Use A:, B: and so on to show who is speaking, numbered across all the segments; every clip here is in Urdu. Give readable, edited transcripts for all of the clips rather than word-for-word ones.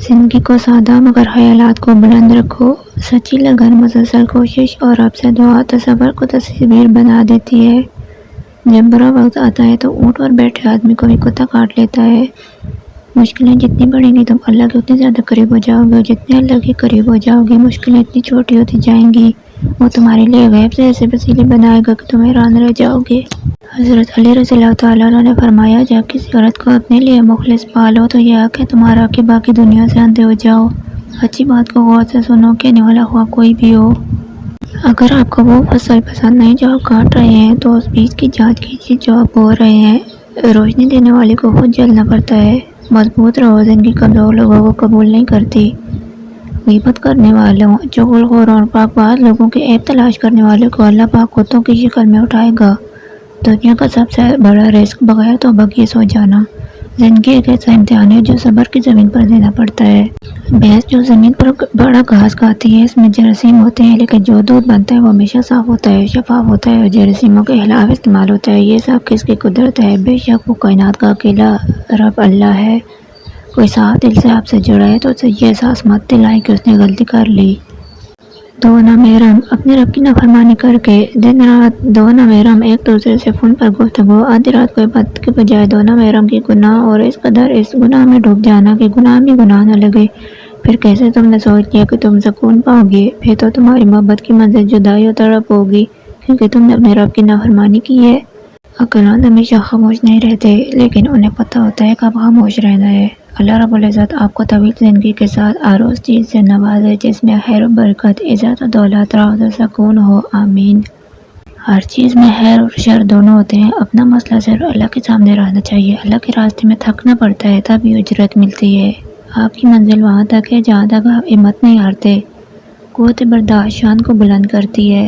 A: زندگی کو سادہ مگر خیالات کو بلند رکھو. سچی لگن، مسلسل کوشش اور رب سے دعا تصور کو تصویر بنا دیتی ہے. جب برا وقت آتا ہے تو اونٹ پر بیٹھے آدمی کو بھی کتا کاٹ لیتا ہے. مشکلیں جتنی بڑھیں گی تم اللہ کے اتنے زیادہ قریب ہو جاؤ گے، اور جتنے اللہ کے قریب ہو جاؤ گے مشکلیں اتنی چھوٹی ہوتی جائیں گی. وہ تمہارے لیے غیب سے ایسے وسیلے بنائے گا کہ تم حیران رہ جاؤ گے. حضرت علی رضی اللہ تعالیٰ عنہ نے فرمایا، جب کسی عورت کو اپنے لیے مخلص پالو تو یہ حق ہے تمہارا کہ باقی دنیا سے اندھے ہو جاؤ. اچھی بات کو غور سے سنو، کہنے والا خواہ کوئی بھی ہو. اگر آپ کو وہ فصل پسند نہیں جو آپ کاٹ رہے ہیں تو اس بیج کی جانچ کیجیے جو آپ بو رہے ہیں. روشنی دینے والے کو خود جلنا پڑتا ہے. مضبوط رہو، زندگی کمزور لوگوں کو قبول نہیں کرتی. غیبت کرنے والوں، چغل خوروں اور پاک باز لوگوں کے عیب تلاش کرنے والوں کو اللہ پاک کتوں کی شکل میں اٹھائے گا. دنیا کا سب سے بڑا رزق بغیر توبہ کیے سو جانا. زندگی ایک ایسا امتحان ہے جو صبر کی زمین پر دینا پڑتا ہے. بھینس جو زمین پر بڑا گھاس کھاتی ہے اس میں جراثیم ہوتے ہیں، لیکن جو دودھ بنتا ہے وہ ہمیشہ صاف ہوتا ہے، شفاف ہوتا ہے اور جراثیموں کے خلاف استعمال ہوتا ہے. یہ سب کس کی قدرت ہے؟ بے شک وہ کائنات کا اکیلا رب اللہ ہے. کوئی صاف دل سے آپ سے جڑا ہے تو اسے یہ احساس مت دلائیں کہ اس نے غلطی کر لی. دو نامحرم اپنے رب کی نافرمانی کر کے دن رات، دو نامحرم ایک دوسرے سے فون پر گفتگو، آدھی رات کو عبادت کے بجائے دو نامحرم کی گناہ اور اس قدر اس گناہ میں ڈوب جانا کہ گناہ بھی گناہ نہ لگے. پھر کیسے تم نے سوچ لیا کہ تم سکون پاؤ گے؟ پھر تو تمہاری محبت کی منزل جدائی اور تڑپ ہوگی کیونکہ تم نے اپنے رب کی نافرمانی کی ہے. عقلمند ہمیشہ خاموش نہیں رہتے، لیکن انہیں پتہ ہوتا ہے کب خاموش رہنا ہے. اللہ رب العزت آپ کو طویل زندگی کے ساتھ ہر اس چیز سے نوازے جس میں خیر و برکت، عزت و دولت، راحت و سکون ہو. آمین. ہر چیز میں خیر اور شر دونوں ہوتے ہیں. اپنا مسئلہ صرف اللہ کے سامنے رہنا چاہیے. اللہ کے راستے میں تھکنا پڑتا ہے تب ہی اجرت ملتی ہے. آپ کی منزل وہاں تک ہے جہاں تک آپ ہمت نہیں ہارتے. قوت برداشت شان کو بلند کرتی ہے.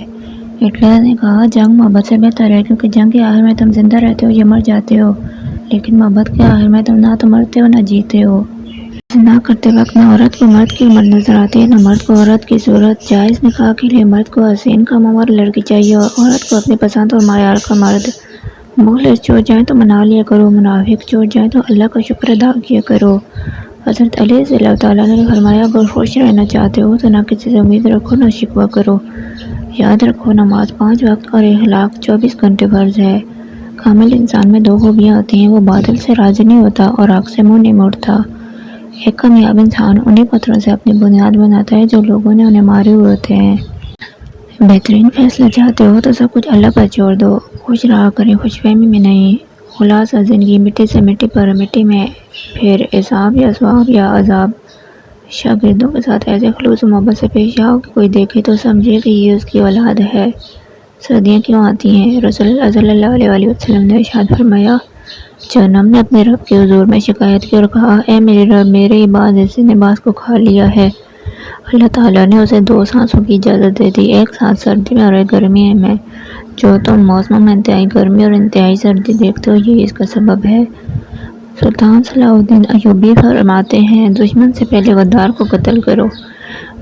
A: ہٹلر نے کہا جنگ محبت سے بہتر ہے کیونکہ جنگ کے آخر میں تم زندہ رہتے ہو یا مر جاتے ہو، لیکن محبت کے آخر میں تم نہ تو مرتے ہو نہ جیتے ہو. زنا کرتے وقت نہ عورت کو مرد کی عمر نظر آتی ہے نہ مرد کو عورت کی صورت. جائز نکاح کے لیے مرد کو حسین کم عمر لڑکی چاہیے اور عورت کو اپنی پسند اور معیار کا مرد. مخلص چھوٹ جائیں تو منا لیا کرو، منافق چھوٹ جائیں تو اللہ کا شکر ادا کیا کرو. حضرت علی رضی اللہ تعالیٰ نے فرمایا، اگر خوش رہنا چاہتے ہو تو نہ کسی سے امید رکھو نہ شکوہ کرو. یاد رکھو نماز 5 وقت اور اخلاق 24 گھنٹے فرض ہے. کامل انسان میں 2 خوبیاں ہوتی ہیں، وہ بادل سے راضی نہیں ہوتا اور آگ سے منہ نہیں موڑتا. ایک کامیاب انسان انہی پتھروں سے اپنی بنیاد بناتا ہے جو لوگوں نے انہیں مارے ہوئے ہوتے ہیں. بہترین فیصلہ چاہتے ہو تو سب کچھ اللہ پر چھوڑ دو. خوش رہا کریں، خوش فہمی میں نہیں. خلاصہ زندگی مٹی سے مٹی پر، مٹی میں پھر حساب یا ثواب یا عذاب. شاگردوں کے ساتھ ایسے خلوص و محبت سے پیش آؤ کہ کوئی دیکھے تو سمجھے کہ یہ اس کی اولاد ہے. سردیاں کیوں آتی ہیں؟ رسول اللہ صلی اللہ علیہ وسلم نے ارشاد فرمایا، جہنم نے اپنے رب کے حضور میں شکایت کی اور کہا، اے میرے رب، میرے عباد اس لباس کو کھا لیا ہے. اللہ تعالیٰ نے اسے 2 سانسوں کی اجازت دے دی، ایک سانس سردی میں اور ایک گرمی میں. جو تم موسموں میں انتہائی گرمی اور انتہائی سردی دیکھتے ہو یہی اس کا سبب ہے. سلطان صلاح الدین ایوبی فرماتے ہیں، دشمن سے پہلے غدار کو قتل کرو.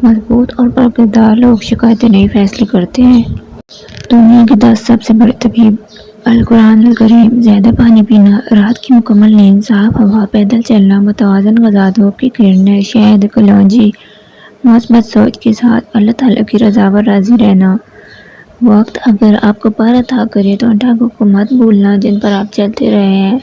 A: مضبوط اور پرکردار لوگ شکایتیں نہیں فیصلے کرتے ہیں. دنیا کی 10 سب سے بڑے طبیب. القرآن الکریم. زیادہ پانی پینا، رات کی مکمل نیند، صاف ہوا، پیدل چلنا، متوازن غذا، دھوپ کی کرنیں، شہد، کلونجی. مثبت سوچ کے ساتھ اللہ تعالیٰ کی رضا پر راضی رہنا. وقت اگر آپ کو پر عطا کرے تو ان ٹانگوں کو مت بھولنا جن پر آپ چلتے رہے ہیں.